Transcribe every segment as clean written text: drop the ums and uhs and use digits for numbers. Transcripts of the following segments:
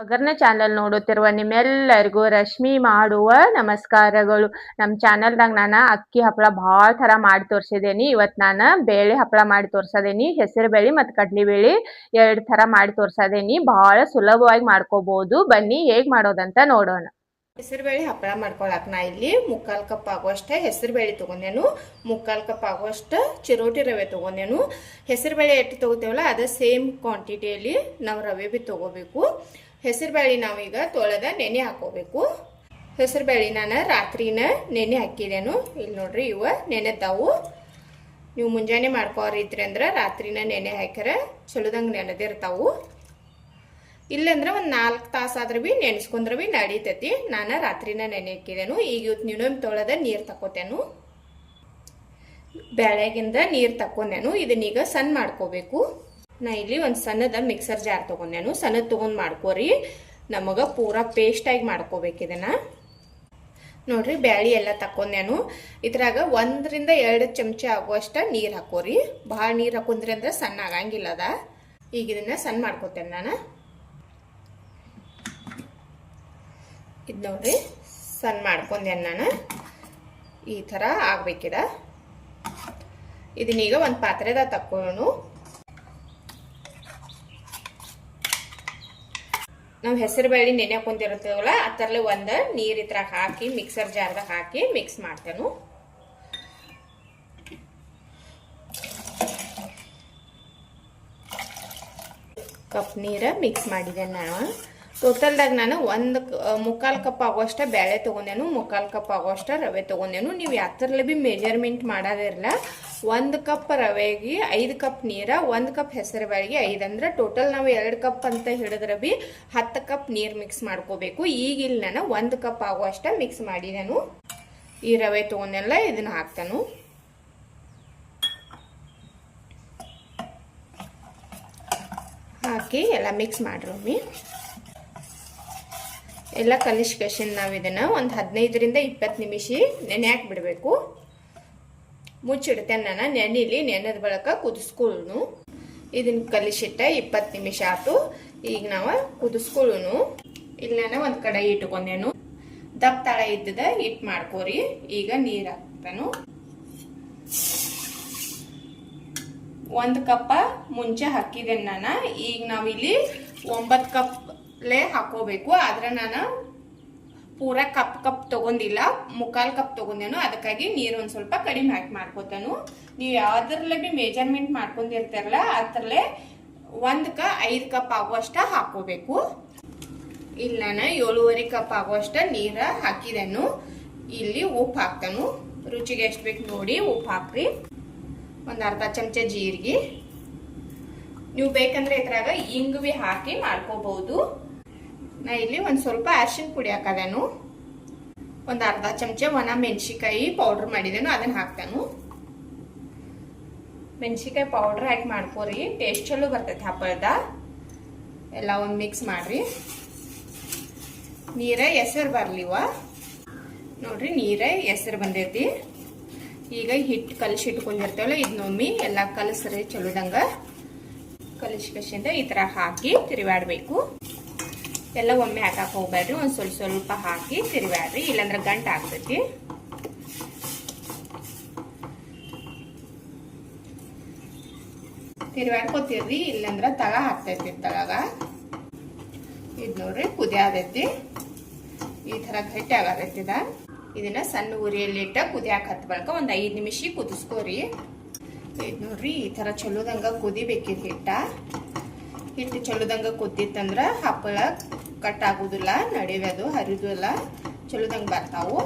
ಒಗ್ಗರಣೆ ಚಾನಲ್ ನೋಡುತ್ತಿರುವ ನಿಮ್ಮೆಲ್ಲರಿಗೂ ರಶ್ಮಿ ಮಾಡುವ ನಮಸ್ಕಾರಗಳು. ನಮ್ಮ ಚಾನಲ್ದಾಗ ನಾನು ಅಕ್ಕಿ ಹಪ್ಪಳ ಭಾಳ ಥರ ಮಾಡಿ ತೋರಿಸಿದ್ದೀನಿ. ಇವತ್ತು ನಾನು ಬೇಳೆ ಹಪ್ಪಳ ಮಾಡಿ ತೋರ್ಸದೇನಿ. ಹೆಸರು ಬೇಳೆ ಮತ್ತು ಕಡ್ಲಿ ಬೇಳೆ 2 ಥರ ಮಾಡಿ ತೋರ್ಸದೇನಿ. ಭಾಳ ಸುಲಭವಾಗಿ ಮಾಡ್ಕೋಬಹುದು. ಬನ್ನಿ ಹೇಗೆ ಮಾಡೋದಂತ ನೋಡೋಣ. ಹೆಸರುಬೇಳೆ ಹಪ್ಪಳ ಮಾಡ್ಕೊಳಕ್ ನಾ ಇಲ್ಲಿ 3/4 ಕಪ್ ಆಗುವಷ್ಟು ಹೆಸರುಬೇಳೆ ತಗೊಂಡೇನು. 3/4 ಕಪ್ ಆಗುವಷ್ಟು ಚಿರೋಟಿ ರವೆ ತಗೊಂಡೇನು. ಹೆಸರುಬೇಳೆ ಎಷ್ಟು ತಗೋತೇವಲ್ಲ ಅದ ಸೇಮ್ ಕ್ವಾಂಟಿಟಿಯಲ್ಲಿ ನಾವು ರವೆ ಬಿ ತಗೋಬೇಕು. ಹೆಸರುಬೇಳೆ ನಾವೀಗ ತೊಳೆದ ನೆನೆ ಹಾಕೋಬೇಕು. ಹೆಸರುಬೇಳೆ ನಾನು ರಾತ್ರಿನ ನೆನೆ ಹಾಕಿದೇನು. ಇಲ್ಲಿ ನೋಡ್ರಿ ಇವ ನೆನೆದ್ದಾವು. ನೀವು ಮುಂಜಾನೆ ಮಾಡ್ಕೋರಿದ್ರಿ ಅಂದ್ರೆ ರಾತ್ರಿನ ನೆನೆ ಹಾಕ್ಯಾರ ಚಲೋದಂಗೆ ನೆನೆದಿರ್ತಾವು. ಇಲ್ಲಂದ್ರೆ ಒಂದು 4 ತಾಸಾದ್ರೆ ಬಿ ನೆನೆಸ್ಕೊಂಡ್ರೆ ಬಿ ನಡೀತೈತಿ. ನಾನು ರಾತ್ರಿನ ನೆನೆ ಹಾಕಿದೇನು. ಈಗ ಇವತ್ತು ನೀನು ತೊಳೆದ ನೀರು ತಕೋತೇನು. ಬೆಳಗಿಂದ ನೀರು ತಕೊಂಡೇನು. ಇದನ್ನೀಗ ಸಣ್ಣ ಮಾಡ್ಕೋಬೇಕು. ನಾ ಇಲ್ಲಿ ಒಂದು ಸಣ್ಣದ ಮಿಕ್ಸರ್ ಜಾರ್ ತಗೊಂಡೇನು. ಸಣ್ಣದ ತಗೊಂಡ್ ಮಾಡ್ಕೋರಿ. ನಮಗ ಪೂರಾ ಪೇಸ್ಟ್ ಆಗಿ ಮಾಡ್ಕೋಬೇಕು ಇದನ್ನ. ನೋಡ್ರಿ ಬ್ಯಾಳಿ ಎಲ್ಲ ತಕೊಂಡೇನು. ಇದ್ರಾಗ 1 ರಿಂದ 2 ಚಮಚ ಆಗುವಷ್ಟ ನೀರು ಹಾಕೋರಿ. ಭಾಳ ನೀರು ಹಾಕೊಂಡ್ರಿ ಅಂದ್ರೆ ಸಣ್ಣ ಆಗಂಗಿಲ್ಲ ಅದ. ಈಗ ಇದನ್ನ ಸಣ್ಣ ಮಾಡ್ಕೋತೇನೆ ನಾನು. ಇದು ನೋಡ್ರಿ ಸಣ್ಣ ಮಾಡ್ಕೊಂಡೇನು ನಾನು. ಈ ಥರ ಆಗ್ಬೇಕಿದ. ಇದನ್ನೀಗ ಒಂದು ಪಾತ್ರೆದಾಗ ತಕ್ಕೊಳ್ಳೋಣ. ನಾವು ಹೆಸರುಬೇಳೆ ನೆನೆ ಹಾಕೊಂಡಿರ್ತೇವಲ್ಲ ಅದರಲ್ಲಿ ಒಂದು ನೀರು ಇದ್ರಾಗ ಹಾಕಿ ಮಿಕ್ಸರ್ ಜಾರ್ದಾಗ ಹಾಕಿ ಮಿಕ್ಸ್ ಮಾಡ್ತೇನು. ಕಪ್ ನೀರು ಮಿಕ್ಸ್ ಮಾಡಿದ್ದೇನೆ ನಾನು. ಟೋಟಲ್ದಾಗ ನಾನು 1/4 ಕಪ್ ಆಗುವಷ್ಟು ಬೇಳೆ ತೊಗೊಂಡೇನು. 3/4 ಕಪ್ ಆಗುವಷ್ಟು ರವೆ ತೊಗೊಂಡೇನು. ನೀವು ಯಾತ್ರಲ್ಲೇ ಬಿ ಮೆಜರ್ಮೆಂಟ್ ಮಾಡೋದಿರಲ್ಲ. 1 ಕಪ್ ರವೆಗೆ 5 ಕಪ್ ನೀರು, 1 ಕಪ್ ಹೆಸರು ಬೇಳೆಗೆ 5 ಅಂದ್ರೆ ಟೋಟಲ್ ನಾವು 2 ಕಪ್ ಅಂತ ಹಿಡಿದ್ರೆ ಬಿ 10 ಕಪ್ ನೀರು ಮಿಕ್ಸ್ ಮಾಡ್ಕೋಬೇಕು. ಈಗ ಇಲ್ಲಿ ನಾನು 1 ಕಪ್ ಆಗುವಷ್ಟು ಮಿಕ್ಸ್ ಮಾಡಿದೇನು. ಈ ರವೆ ತೊಗೊಂಡೆಲ್ಲ ಇದನ್ನ ಹಾಕ್ತಾನು. ಹಾಕಿ ಎಲ್ಲ ಮಿಕ್ಸ್ ಮಾಡ್ರೊಮ್ಮೆ. ಎಲ್ಲ ಕಲಿಸ್ಕೇಶನ್ ನಾವು ಇದನ್ನ ಒಂದು 15 ರಿಂದ 20 ನಿಮಿಷ ನೆನೆ ಹಾಕ್ಬಿಡ್ಬೇಕು. ಮುಚ್ಚಿಡ್ತೇನೆ ನಾನು. ನೆನೆಲಿ ನೆನೆದ ಬಳಿಕ ಕುದಿಸ್ಕೊಳ್ಳೋನು. ಇದನ್ನ ಕಲಿಸಿಟ್ಟ 20 ನಿಮಿಷ ಆಯ್ತು. ಈಗ ನಾವು ಕುದಿಸ್ಕೊಳ್ಳೋನು. ಇಲ್ಲಿ ನಾನು ಒಂದು ಕಡೆ ಇಟ್ಕೊಂಡೇನು. ದಪ್ಪ ತಳ ಇದ್ದದ ಹಿಟ್ಟು ಮಾಡ್ಕೋರಿ. ಈಗ ನೀರು ಹಾಕ್ತಾನು. 1 ಕಪ್ ಮುಂಚೆ ಹಾಕಿದ್ದೇನೆ ನಾನು. ಈಗ ನಾವಿಲ್ಲಿ 9 ಕಪ್ ಹಾಕೋಬೇಕು. ಆದ್ರೆ ನಾನು ಪೂರಾ ಕಪ್ ತಗೊಂಡಿಲ್ಲ, 3/4 ಕಪ್ ತಗೊಂಡೇನು. ಅದಕ್ಕಾಗಿ ನೀರು ಒಂದ್ ಸ್ವಲ್ಪ ಕಡಿಮೆ ಹಾಕಿ ಮಾಡ್ಕೋತಾನು. ನೀವು ಯಾವ್ದ್ರಲ್ಲೇ ಬಿ ಮೆಜರ್ಮೆಂಟ್ ಮಾಡ್ಕೊಂಡಿರ್ತಾರಲ್ಲ ಅದ್ರಲ್ಲೇ 5 ಕಪ್ ಆಗುವಷ್ಟ ಹಾಕೋಬೇಕು. ಇಲ್ಲಿ ನಾನು 7.5 ಕಪ್ ಆಗುವಷ್ಟ ನೀರ ಹಾಕಿದೆನು. ಇಲ್ಲಿ ಉಪ್ಪು ಹಾಕ್ತಾನು. ರುಚಿಗೆ ಎಷ್ಟು ಬೇಕು ನೋಡಿ ಉಪ್ಪು ಹಾಕ್ರಿ. ಒಂದು ಅರ್ಧ ಚಮಚ ಜೀರಿಗೆ. ನೀವು ಬೇಕಂದ್ರೆ ಇದ್ರಾಗ ಇಂಗು ಬಿ ಹಾಕಿ ಮಾಡ್ಕೋಬಹುದು. ನಾ ಇಲ್ಲಿ ಒಂದು ಸ್ವಲ್ಪ ಅರಿಶಿನ ಪುಡಿ ಹಾಕದೇನು. ಒಂದು ಅರ್ಧ ಚಮಚ ಒಣ ಮೆಣಸಿಕಾಯಿ ಪೌಡರ್ ಮಾಡಿದೇನು ಅದನ್ನ ಹಾಕ್ತಾನು. ಮೆಣಸಿಕಾಯಿ ಪೌಡರ್ ಹಾಕಿ ಮಾಡ್ಕೋರಿ. ಟೇಸ್ಟ್ ಚಲೋ ಬರ್ತೈತಿ ಹಪ್ಪಳದ. ಎಲ್ಲ ಒಂದು ಮಿಕ್ಸ್ ಮಾಡ್ರಿ. ನೀರ ಎಸರು ಬರ್ಲಿವ ನೋಡ್ರಿ. ನೀರ ಎಸರು ಬಂದೈತಿ. ಈಗ ಹಿಟ್ಟು ಕಲಸಿಟ್ಕೊಂಡಿರ್ತೇವಲ್ಲ ಇದನ್ನೊಮ್ಮೆ ಎಲ್ಲ ಕಲಸ್ರಿ. ಚಲೋದಂಗ ಕಲಿಸ್ಕೇಶಿಂದ ಈ ತರ ಹಾಕಿ ತಿರುವಾಡ್ಬೇಕು. ಎಲ್ಲ ಒಮ್ಮೆ ಹಾಕಕ್ ಹೋಗ್ಬೇಡ್ರಿ. ಒಂದ್ ಸ್ವಲ್ಪ ಹಾಕಿ ತಿರುವಾಡ್ರಿ. ಇಲ್ಲಾಂದ್ರೆ ಗಂಟು ಆಗ್ತೈತಿ. ತಿರುವಾಡ್ಕೋತಿರ್ರಿ. ಇಲ್ಲಾಂದ್ರ ತಳ ಹಾಕ್ತೈತಿ ತಳಗ. ಇದ್ ನೋಡ್ರಿ ಕುದಿಯಾದೈತಿ. ಈ ತರ ಗಟ್ಟಿ ಆಗತೈತಿದ. ಇದನ್ನ ಸಣ್ಣ ಉರಿಯಲ್ಲಿ ಇಟ್ಟ ಕುದಿಯಾಕ ಹತ್ತ ಬಳಿಕ ಒಂದ್ 5 ನಿಮಿಷ ಕುದಿಸ್ಕೋರಿ. ಇದು ನೋಡ್ರಿ ಈ ತರ ಚಲೋದಂಗ ಕುದಿಬೇಕಿದ್ ಹಿಟ್ಟು ಚಲೋದಂಗ ಕುದ್ದಿತ್ತಂದ್ರ ಹಪ್ಪಳ ಕಟ್ ಆಗುದಿಲ್ಲ, ನಡಿಯೋದು ಹರಿಯೋದಿಲ್ಲ, ಚಲೋದಂಗ ಬರ್ತಾವು.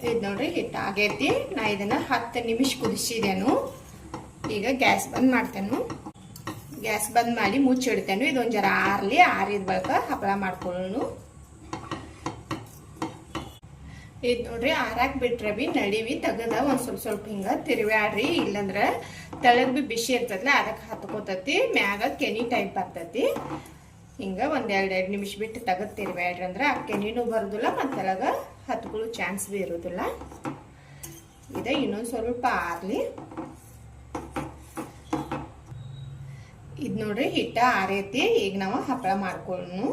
ಇದು ನೋಡ್ರಿ ಹಿಟ್ಟು ಆಗೈತಿ. ನಾ ಇದನ್ನ 10 ನಿಮಿಷ ಕುದಿಸಿದೇನು. ಈಗ ಗ್ಯಾಸ್ ಬಂದ್ ಮಾಡ್ತೇನು. ಗ್ಯಾಸ್ ಬಂದ್ ಮಾಡಿ ಮುಚ್ಚಿಡ್ತೇನು. ಇದೊಂದ್ ಜರ ಆರ್ಲಿ. ಆರಿದ ಬಳಿಕ ಹಪ್ಪಳ ಮಾಡ್ಕೊಳ್ಳೋನು. ಇದು ನೋಡ್ರಿ ಆರಾಕ್ ಬಿಟ್ರೆ ಬಿ ನಡಿವಿ ತೆಗದ ಒಂದ್ ಸ್ವಲ್ಪ ಹಿಂಗ ತಿರುವಾಡ್ರಿ. ಇಲ್ಲಂದ್ರ ತೆಳಗ್ ಬಿ ಬಿಸಿ ಇರ್ತದಲ್ಲ ಅದಕ್ಕೆ ಹತ್ಕೋತತಿ. ಮ್ಯಾಗ ಕೆನಿ ಟೈಪ್ ಬರ್ತತಿ. ಹಿಂಗ ಒಂದ್ 2 ನಿಮಿಷ ಬಿಟ್ಟು ತೆಗದ್ ತಿರುವಾಡ್ರಿ ಅಂದ್ರ ಆ ಕೆನಿನೂ ಬರುದಿಲ್ಲ ಮತ್ತೆ ತೆಳಗ ಹತ್ಕೊಳ್ಳೋ ಚಾನ್ಸ್ ಬಿ ಇರುದಿಲ್ಲ. ಇದ ಇನ್ನೊಂದ್ ಸ್ವಲ್ಪ ಆರ್ಲಿ. ಇದ್ ನೋಡ್ರಿ ಹಿಟ್ಟ ಆರೈತಿ. ಈಗ ನಾವು ಹಪ್ಪಳ ಮಾಡ್ಕೊಳ್ಳೋಣ.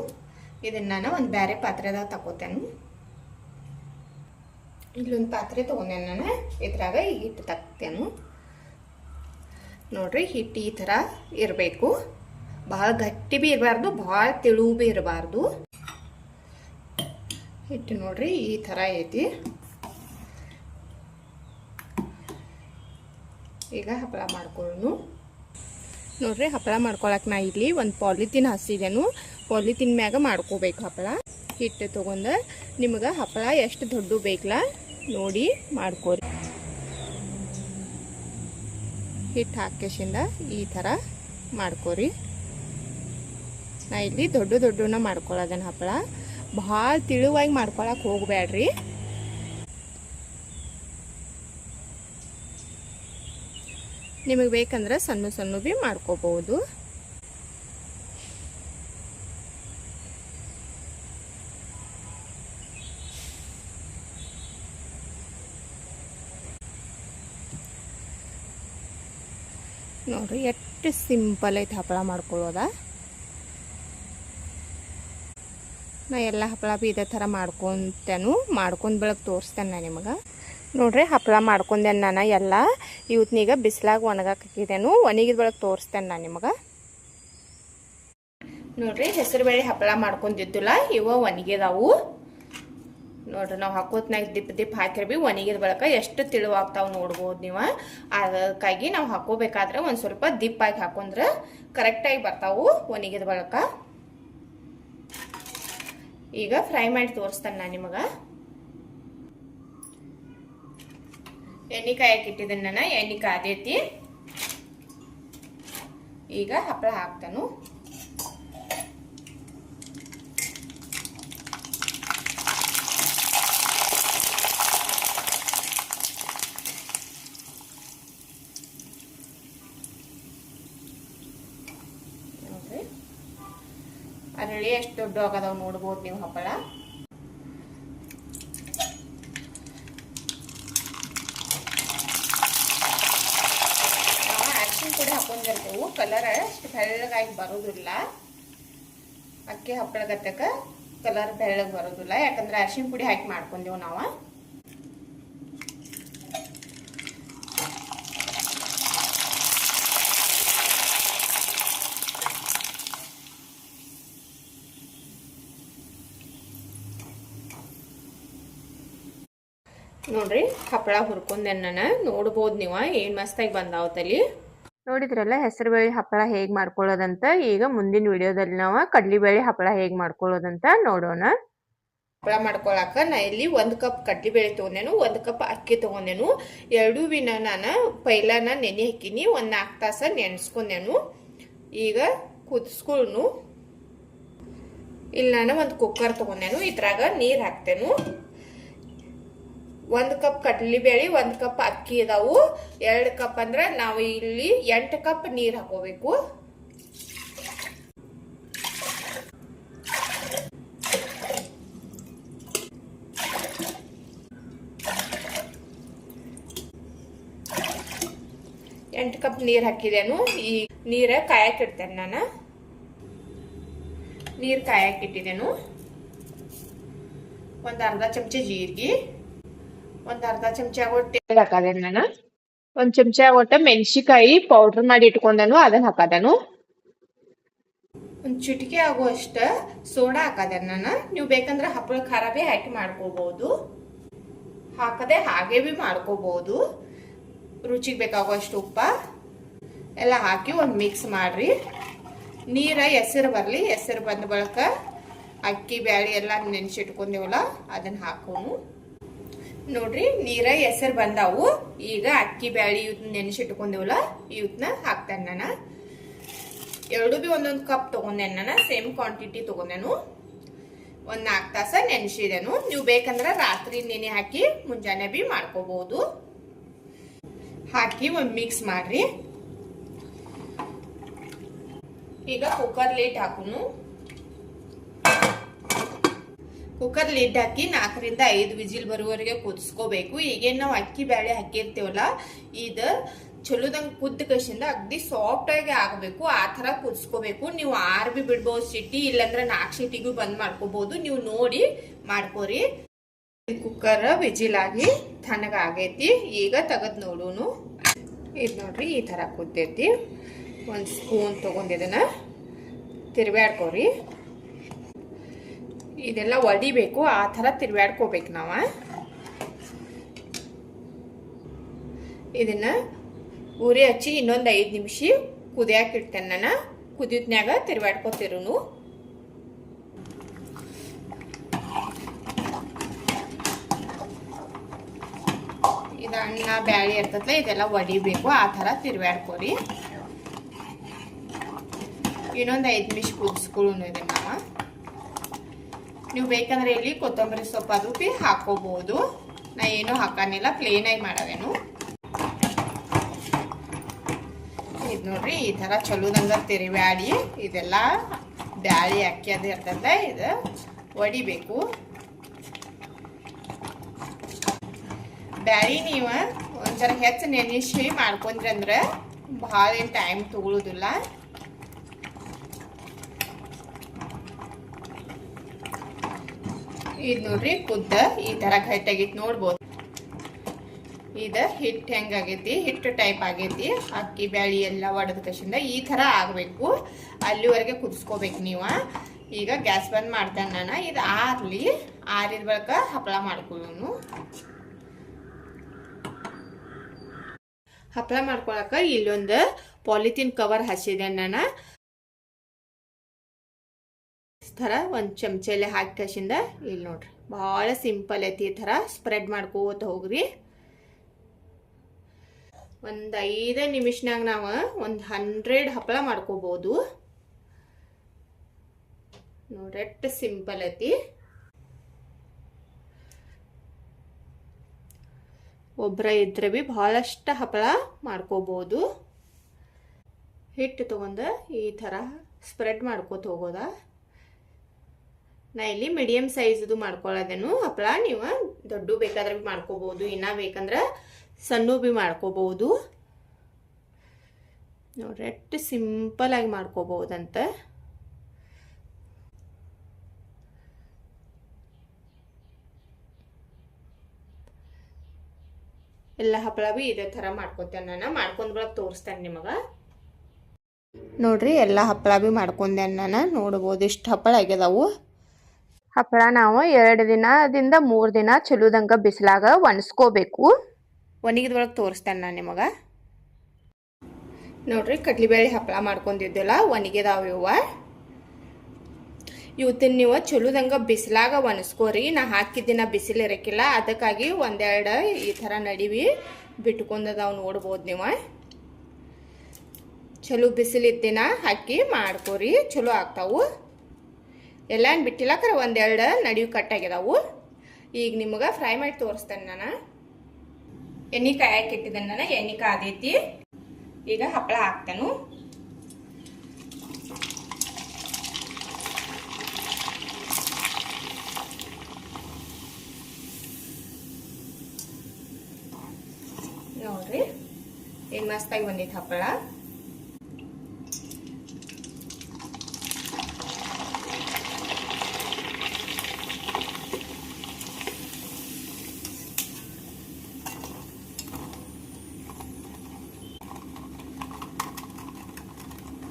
ಇದನ್ನ ನಾನು ಒಂದು ಬೇರೆ ಪಾತ್ರೆದಾಗ ತಗೋತೇನೆ. ಇಲ್ಲೊಂದು ಪಾತ್ರೆ ತೊಗೊಂಡೆ ನಾನು. ಇದ್ರಾಗ ಈ ಹಿಟ್ಟು ತಗ್ತೇನೆ. ನೋಡ್ರಿ, ಹಿಟ್ಟು ಈ ಥರ ಇರಬೇಕು. ಭಾಳ ಗಟ್ಟಿ ಭೀ ಇರಬಾರ್ದು, ಭಾಳ ತೆಳು ಭೀ ಇರಬಾರ್ದು. ಹಿಟ್ಟು ನೋಡ್ರಿ ಈ ಥರ ಐತಿ. ಈಗ ಹಪ್ಪಳ ಮಾಡ್ಕೊಳ್ಳೋನು. ನೋಡ್ರಿ, ಹಪ್ಪಳ ಮಾಡ್ಕೊಳಕ್ಕೆ ನಾ ಇಲ್ಲಿ ಒಂದು ಪಾಲಿಥೀನ್ ಹಸಿದೇನು. ಪಾಲಿಥೀನ್ ಮ್ಯಾಗ ಮಾಡ್ಕೋಬೇಕು ಹಪ್ಪಳ. ಹಿಟ್ಟು ತೊಗೊಂಡು ನಿಮ್ಗೆ ಹಪ್ಪಳ ಎಷ್ಟು ದೊಡ್ಡ ಬೇಕಲ್ಲ ನೋಡಿ ಮಾಡ್ಕೋರಿ. ಹಿಟ್ಟು ಹಾಕಿಸಿಂದ ಈ ಥರ ಮಾಡ್ಕೋರಿ. ನಾ ಇಲ್ಲಿ ದೊಡ್ಡನ ಮಾಡ್ಕೊಳ್ಳೋದನ್ನ ಹಪ್ಪಳ. ಭಾಳ ತಿಳುವಾಗಿ ಮಾಡ್ಕೊಳಕ್ಕೆ ಹೋಗಬೇಡ್ರಿ. ನಿಮಗೆ ಬೇಕಂದ್ರೆ ಸಣ್ಣ ಭೀ ಮಾಡ್ಕೋಬಹುದು. ನೋಡ್ರಿ ಎಷ್ಟು ಸಿಂಪಲ್ ಐತೆ ಹಪ್ಪಳ ಮಾಡ್ಕೊಳ್ಳೋದ. ನಾ ಎಲ್ಲ ಹಪ್ಪಳ ಭೀ ಇದೇ ಥರ ಮಾಡ್ಕೊಂತೇನು. ಮಾಡ್ಕೊಂಡು ಬೆಳಗ್ಗೆ ತೋರಿಸ್ತೇನೆ ನಾನು ನಿಮಗೆ. ನೋಡ್ರಿ, ಹಪ್ಪಳ ಮಾಡ್ಕೊಂಡೆ ನಾನು ಎಲ್ಲ. ಇವತ್ನೀಗ ಬಿಸಿಲಾಗ ಒಣಗಕ್ಕೆ ಹಾಕಿದೇನು. ಒಣಗಿದ ಬೆಳಗ್ಗೆ ತೋರಿಸ್ತೇನೆ ನಾನು ನಿಮಗೆ. ನೋಡ್ರಿ, ಹೆಸರುಬೇಳೆ ಹಪ್ಪಳ ಮಾಡ್ಕೊಂಡಿದ್ದಿಲ್ಲ, ಇವ ಒಣಗಿದಾವು. ನೋಡ್ರಿ, ನಾವು ಹಾಕೋತ್ನಾಗ ದಿಪ್ ಹಾಕಿರ್ ಭೀ ಒಣಗಿದ ಬಳಕ ಎಷ್ಟು ತಿಳುವಾಗ್ತಾವೆ ನೋಡ್ಬೋದು ನೀವು. ಅದಕ್ಕಾಗಿ ನಾವು ಹಾಕೋಬೇಕಾದ್ರೆ ಒಂದು ಸ್ವಲ್ಪ ದಿಪ್ಪಾಗಿ ಹಾಕೊಂಡ್ರೆ ಕರೆಕ್ಟಾಗಿ ಬರ್ತಾವು ಒಣಗಿದ ಬಳಕ. ಈಗ ಫ್ರೈ ಮಾಡಿ ತೋರಿಸ್ತೇನೆ ನಾನು ನಿಮಗೆ. ಎಣ್ಣೆ ಕಾಯಕ್ಕೆ ಇಟ್ಟಿದ್ದೀನಿ ನಾನು. ಎಣ್ಣೆ ಕಾದೈತಿ. ಈಗ ಹಪ್ಪಳ ಹಾಕ್ತಾನು. ನೋಡ್ರಿ, ಅರಳಿ ಎಷ್ಟು ದೊಡ್ಡ ಆಗದಾವ್ ನೋಡ್ಬೋದು ನೀವು ಹಪ್ಪಳ. ಕೂಡ ಹಾಕೊಂಡಿರ್ತೇವೆ. ಕಲರ್ ಅಷ್ಟು ಬೆಳ್ಳಗಾಗಿ ಬರೋದಿಲ್ಲ. ಅಕ್ಕಿ ಹಪ್ಪಳ ಗತ್ತಕ ಕಲರ್ ಬೆಳ್ಳಗೆ ಬರೋದಿಲ್ಲ, ಯಾಕಂದ್ರೆ ಅರಿಶಿನ ಪುಡಿ ಹಾಕಿ ಮಾಡ್ಕೊಂಡೇವು ನಾವು. ನೋಡ್ರಿ, ಹಪ್ಪಳ ಹುರ್ಕೊಂಡೆ ನಾನು. ನೋಡ್ಬೋದು ನೀವು ಏನು ಮಸ್ತಾಗಿ ಬಂದಾವತ್ತಲ್ಲಿ. ನೋಡಿದ್ರಲ್ಲ ಹೆಸರುಬೇಳೆ ಹಪ್ಪಳ ಹೇಗೆ ಮಾಡ್ಕೊಳ್ಳೋದಂತ. ಈಗ ಮುಂದಿನ ವಿಡಿಯೋದಲ್ಲಿ ನಾವು ಕಡ್ಲಿಬೇಳೆ ಹಪ್ಪಳ ಹೇಗೆ ಮಾಡ್ಕೊಳ್ಳೋದಂತ ನೋಡೋಣ. ಹಪ್ಪಳ ಮಾಡ್ಕೊಳಕ ನಾ ಇಲ್ಲಿ 1 ಕಪ್ ಕಡ್ಲಿಬೇಳೆ ತೊಗೊಂಡೇನು, 1 ಕಪ್ ಅಕ್ಕಿ ತೊಗೊಂಡೇನು. ಎರಡೂ ವಿನ ನಾನು ಪೈಲಾನ ನೆನೆ ಹಾಕಿನಿ. ಒಂದು 4 ತಾಸು ನೆನೆಸ್ಕೊಂಡೇನು. ಈಗ ಕುದಿಸ್ಕೊಂಡು ಇಲ್ಲಿ ನಾನು ಒಂದು ಕುಕ್ಕರ್ ತೊಗೊಂಡೇನು. ಇದ್ರಾಗ ನೀರು ಹಾಕ್ತೇನು. 1 ಕಪ್ ಕಡ್ಲಿಬೇಳೆ, 1 ಕಪ್ ಅಕ್ಕಿ ಇದಾವು. 2 ಕಪ್ ಅಂದ್ರೆ ನಾವು ಇಲ್ಲಿ 8 ಕಪ್ ನೀರು ಹಾಕೋಬೇಕು. ಎಂಟು ಕಪ್ ನೀರು ಹಾಕಿದೇನು. ಈ ನೀರ ಕಾಯಕ್ಕೆ ಇಡ್ತೇನೆ ನಾನು. ನೀರು ಕಾಯಕ್ಕೆ ಇಟ್ಟಿದ್ದೇನು. ಒಂದು ಅರ್ಧ ಚಮಚ ಜೀರಿಗೆ, ಒಂದು ಅರ್ಧ ಚಮಚ ಒಟ್ಟು ಹಾಕದೇನು ನಾನು. ಒಂದು ಚಮಚ ಒಟ್ಟು ಮೆಣಸಿಕಾಯಿ ಪೌಡರ್ ಮಾಡಿ ಇಟ್ಕೊಂಡನು, ಅದನ್ನ ಹಾಕದೇನು. ಒಂದು ಚಿಟಿಕೆ ಆಗುವಷ್ಟ ಸೋಡಾ ಹಾಕದೇನು ನಾನು. ನೀವು ಬೇಕಂದ್ರೆ ಹಪ್ಪಳ ಖಾರ ಭೀ ಹಾಕಿ ಮಾಡ್ಕೋಬಹುದು, ಹಾಕದೆ ಹಾಗೆ ಭೀ ಮಾಡ್ಕೋಬಹುದು. ರುಚಿಗೆ ಬೇಕಾಗುವಷ್ಟು ಉಪ್ಪ ಎಲ್ಲ ಹಾಕಿ ಒಂದು ಮಿಕ್ಸ್ ಮಾಡ್ರಿ. ನೀರ ಎಸರು ಬರಲಿ. ಎಸರು ಬಂದ ಬಳಿಕ ಅಕ್ಕಿ ಬ್ಯಾಳಿ ಎಲ್ಲ ನೆನೆಸಿಟ್ಕೊಂಡೇವಲ್ಲ ಅದನ್ನ ಹಾಕೋನು. ನೋಡ್ರಿ, ನೀರ ಎಸರು ಬಂದಾವು. ಈಗ ಅಕ್ಕಿ ಬ್ಯಾಳಿ ಇವತ್ತು ನೆನೆಸಿಟ್ಕೊಂಡೇವಲ್ಲ ಇವತ್ತನ್ನ ಹಾಕ್ತೇನೆ ನಾನು. ಎರಡು ಭೀ ಒಂದೊಂದು ಕಪ್ ತೊಗೊಂಡೇನು ನಾನು. ಸೇಮ್ ಕ್ವಾಂಟಿಟಿ ತೊಗೊಂಡೇನು. ಒಂದು 4 ತಾಸು ನೆನೆಸಿದೇನು. ನೀವು ಬೇಕಂದ್ರೆ ರಾತ್ರಿ ನೆನೆ ಹಾಕಿ ಮುಂಜಾನೆ ಭೀ ಮಾಡ್ಕೋಬಹುದು. ಹಾಕಿ ಒಂದು ಮಿಕ್ಸ್ ಮಾಡ್ರಿ. ಈಗ ಕುಕ್ಕರ್ ಲಿಡ್ ಹಾಕೋನು. ಕುಕ್ಕರ್ ಲಿಡ್ ಹಾಕಿ 4 ರಿಂದ 5 ವಿಜಿಲ್ ಬರುವವರೆಗೆ ಕುದಿಸ್ಕೋಬೇಕು. ಈಗೇನು ನಾವು ಅಕ್ಕಿ ಬ್ಯಾಳೆ ಹಾಕಿರ್ತೇವಲ್ಲ ಇದು ಚಲೋದಂಗೆ ಕುದ್ದ ಕಸಿಂದ ಅಗ್ದಿ ಸಾಫ್ಟ್ ಆಗಿ ಆಗಬೇಕು. ಆ ತರ ಕುದಿಸ್ಕೋಬೇಕು. ನೀವು 6 ಬಿ ಬಿಡ್ಬೋದು ಸಿಟಿ, ಇಲ್ಲಾಂದ್ರೆ 4 ಸಿಟಿಗೂ ಬಂದ್ ಮಾಡ್ಕೋಬಹುದು. ನೀವು ನೋಡಿ ಮಾಡ್ಕೋರಿ. ಕುಕ್ಕರ್ ವಿಜಿಲ್ ಆಗಿ ತಣ್ಣಗ ಆಗೈತಿ. ಈಗ ತೆಗೆದು ನೋಡೋನು. ಇದು ನೋಡ್ರಿ ಈ ತರ ಕುದ್ದೈತಿ. ಒಂದು ಸ್ಪೂನ್ ತಗೊಂಡಿದ್ದನ್ನ ತಿರ್ವ್ಯಾಡ್ಕೋರಿ. ಇದೆಲ್ಲ ಒಡಿಬೇಕು, ಆ ತರ ತಿರ್ವ್ಯಾಡ್ಕೋಬೇಕು ನಾವ. ಇದನ್ನ ಉರಿ ಹಚ್ಚಿ ಇನ್ನೊಂದು 5 ನಿಮಿಷ ಕುದಿಯಾಕ ಇಡ್ತೇನೆ ನಾನು. ಕುದಿದ್ನ್ಯಾಗ ತಿರ್ವ್ಯಾಡ್ಕೋತಿರುನು. ಇದು ಅನ್ನ ಬ್ಯಾಳಿ ಇರ್ತದಲ್ಲ, ಇದೆಲ್ಲ ಒಡಿಬೇಕು, ಆ ತರ ತಿರ್ವ್ಯಾಡ್ಕೋರಿ. ಇನ್ನೊಂದು 5 ನಿಮಿಷ ಕುದಿಸ್ಕೊಳ್ಳೋನು ಇದನ್ನ ನಾವು. ನೀವು ಬೇಕಂದ್ರೆ ಇಲ್ಲಿ ಕೊತ್ತಂಬರಿ ಸೊಪ್ಪು ಅದು ಬಿ ಹಾಕೋಬಹುದು. ನಾ ಏನು ಹಾಕಾನಿಲ್ಲ, ಪ್ಲೇನ್ ಆಗಿ ಮಾಡವೇನು. ಇದು ನೋಡ್ರಿ ಈ ತರ ಚಲೋದಂಗ ತಿರುವ್ಯಾಡಿ ಇದೆಲ್ಲ ಬ್ಯಾಳಿ ಅಕ್ಕಿ ಅದು ಇರ್ತದ, ಇದು ಒಡಿಬೇಕು. ಬ್ಯಾಳಿ ನೀವು ಒಂಥರ ಹೆಚ್ಚು ನೆನೆಸಿ ಮಾಡ್ಕೊಂಡ್ರಿ ಅಂದ್ರೆ ಭಾಳ ಏನು ಟೈಮ್ ತಗೊಳ್ಳೋದಿಲ್ಲ. ಇದು ನೋಡ್ರಿ ಕುದ್ದ ಈ ತರ ಗಟ್ಟಿಯಾಗಿತ್ತು ನೋಡ್ಬೋದು. ಇದು ಹಿಟ್ಟು ಹೆಂಗಾಗೈತಿ, ಹಿಟ್ಟು ಟೈಪ್ ಆಗೈತಿ. ಅಕ್ಕಿ ಬ್ಯಾಳಿ ಎಲ್ಲ ಒಡೆದ ಕಸಿಂದ ಈ ತರ ಆಗಬೇಕು. ಅಲ್ಲಿವರೆಗೆ ಕುದಿಸ್ಕೋಬೇಕು ನೀವು. ಈಗ ಗ್ಯಾಸ್ ಬಂದ್ ಮಾಡ್ತೇನೆ ನಾನು. ಇದು ಆರ್ಲಿ, ಆರಿದ ಬಳಿಕ ಹಪ್ಪಳ ಮಾಡ್ಕೊಳ್ಳೋನು. ಹಪ್ಪಳ ಮಾಡ್ಕೊಳಕ ಇಲ್ಲೊಂದು ಪಾಲಿಥಿನ್ ಕವರ್ ಹಚ್ಚಿದೆ ನಾನು. ಥರ ಒಂದು ಚಮಚಲ್ಲಿ ಹಾಕಿ ಕಸಿಂದ ಇಲ್ಲಿ ನೋಡ್ರಿ ಭಾಳ ಸಿಂಪಲ್ ಐತಿ. ಈ ಥರ ಸ್ಪ್ರೆಡ್ ಮಾಡ್ಕೋತ ಹೋಗ್ರಿ. ಒಂದು 5 ನಿಮಿಷನಾಗ ನಾವು ಒಂದು 100 ಹಪ್ಪಳ ಮಾಡ್ಕೋಬಹುದು ನೋಡ್ರಿ. ಎಷ್ಟು ಸಿಂಪಲ್ ಐತಿ. ಒಬ್ಬರ ಇದ್ರೆ ಬಿ ಭಾಳಷ್ಟು ಹಪ್ಪಳ ಮಾಡ್ಕೋಬಹುದು. ಹಿಟ್ಟು ತಗೊಂಡ ಈ ಥರ ಸ್ಪ್ರೆಡ್ ಮಾಡ್ಕೋತ ಹೋಗೋದ. ನಾ ಇಲ್ಲಿ ಮೀಡಿಯಂ ಸೈಜ್ದು ಮಾಡ್ಕೊಳ್ಳೋದೇನು ಹಪ್ಪಳ. ನೀವು ದೊಡ್ಡ ಬೇಕಾದ್ರೆ ಬಿ ಮಾಡ್ಕೋಬಹುದು, ಇನ್ನ ಬೇಕಂದ್ರೆ ಸಣ್ಣ ಬಿ ಮಾಡ್ಕೋಬಹುದು ನೋಡ್ರಿ. ಎಷ್ಟು ಸಿಂಪಲ್ ಆಗಿ ಮಾಡ್ಕೋಬಹುದಂತ. ಎಲ್ಲ ಹಪ್ಪಳ ಬಿ ಇದೇ ತರ ಮಾಡ್ಕೋತೇನೆ ನಾನು. ಮಾಡ್ಕೊಂಡ್ ಬಳಕ ತೋರಿಸ್ತೇನೆ ನಿಮಗ ನೋಡ್ರಿ. ಎಲ್ಲ ಹಪ್ಪಳ ಬಿ ಮಾಡ್ಕೊಂಡೆ ನಾನು. ನೋಡ್ಬೋದು ಇಷ್ಟು ಹಪ್ಪಳ ಆಗ್ಯದಾವು. ಹಪ್ಪಳ ನಾವು 2 ದಿನದಿಂದ 3 ದಿನ ಚಲೋದಂಗ ಬಿಸಿಲಾಗ ಒಣಸ್ಕೋಬೇಕು. ಒಣಗಿದ ಒಳಗೆ ತೋರಿಸ್ತೇನೆ ನಾನು ನಿಮಗ ನೋಡ್ರಿ. ಕಡ್ಲಿಬೇಳೆ ಹಪ್ಪಳ ಮಾಡ್ಕೊಂಡಿದ್ದೆಲ್ಲ ಒಣಗಿದಾವ ಇವ. ಇವತ್ತಿನ ನೀವು ಚಲೋದಂಗ ಬಿಸಿಲಾಗ ಒಣಸ್ಕೋರಿ. ನಾ ಹಾಕಿದ್ದಿನ ಬಿಸಿಲು ಇರಕ್ಕಿಲ್ಲ, ಅದಕ್ಕಾಗಿ ಒಂದೆರಡು ಈ ಥರ ನಡಿವಿ ಬಿಟ್ಕೊಂಡದಾವ್ ನೋಡ್ಬೋದು ನೀವು. ಚಲೋ ಬಿಸಿಲಿದ್ದಿನ ಹಾಕಿ ಮಾಡ್ಕೋರಿ, ಚಲೋ ಆಗ್ತಾವು. ಎಲ್ಲ ಏನು ಬಿಟ್ಟಿಲ್ಲ, ಕರೆ ಒಂದೆರಡು ನಡಿವು ಕಟ್ಟಾಗಿದಾವು. ಈಗ ನಿಮಗೆ ಫ್ರೈ ಮಾಡಿ ತೋರಿಸ್ತೇನೆ ನಾನು. ಎಣ್ಣೆ ಕಾಯಕ್ಕೆ ಇಟ್ಟಿದ್ದೇನೆ ನಾನು. ಎಣ್ಣೆ ಕಾದೈತಿ. ಈಗ ಹಪ್ಪಳ ಹಾಕ್ತೇನೆ. ನೋಡ್ರಿ ಈಗ ಮಸ್ತಾಗಿ ಬಂದಿತ್ತು ಹಪ್ಪಳ.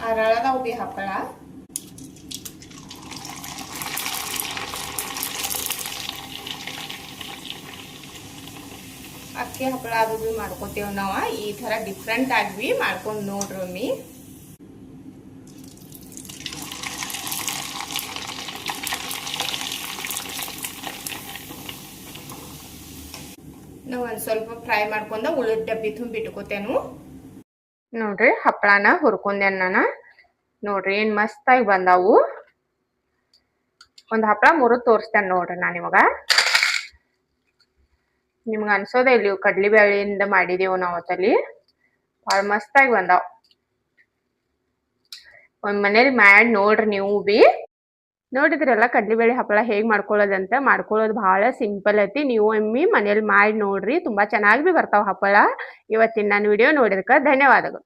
ಅರಳದಾವು ಬಿ ಹಪ್ಪಳ. ಅಕ್ಕಿ ಹಪ್ಪಳ ಅದು ಬಿ ಮಾಡ್ಕೋತೇವ್ ನಾವು. ಈ ತರ ಡಿಫ್ರೆಂಟ್ ಆಗಿ ಮಾಡ್ಕೊಂಡು ನೋಡ್ರಿ. ನಾವು ಒಂದು ಸ್ವಲ್ಪ ಫ್ರೈ ಮಾಡ್ಕೊಂಡ ಉಳಿದ ಡಬ್ಬಿ ತುಂಬಿ ಇಟ್ಕೋತೇನು ನೋಡ್ರಿ. ಹಪ್ಪಳನ ಹುರ್ಕೊಂಡೇನ್ ನಾನು. ನೋಡ್ರಿ ಏನ್ ಮಸ್ತಾಗಿ ಬಂದಾವು. ಒಂದು ಹಪ್ಪಳ ಮುರಿದು ತೋರಿಸ್ತೇನೆ ನೋಡ್ರಿ ನಾನು ನಿಮಗ. ನಿಮ್ಗೆ ಅನ್ಸೋದ ಇಲ್ಲಿ ಕಡ್ಲಿ ಬೇಳೆಯಿಂದ ಮಾಡಿದೀವಿ ನಾವು ಅವತ್ತಲ್ಲಿ. ಭಾಳ ಮಸ್ತಾಗಿ ಬಂದಾವ್. ಒಂದ್ ಮನೇಲಿ ಮಾಡಿ ನೋಡ್ರಿ ನೀವು ಬಿ. ನೋಡಿದ್ರಲ್ಲ ಕಡ್ಲಿಬೇಳೆ ಹಪ್ಪಳ ಹೇಗೆ ಮಾಡ್ಕೊಳ್ಳೋದಂತ. ಮಾಡ್ಕೊಳ್ಳೋದು ಭಾಳ ಸಿಂಪಲ್ ಐತಿ. ನೀವು ಒಮ್ಮೆ ಮನೇಲಿ ಮಾಡಿ ನೋಡ್ರಿ, ತುಂಬಾ ಚೆನ್ನಾಗಿ ಬರ್ತಾವ ಹಪ್ಪಳ. ಇವತ್ತಿನ ನನ್ನ ವಿಡಿಯೋ ನೋಡಿದಕ್ಕೆ ಧನ್ಯವಾದಗಳು.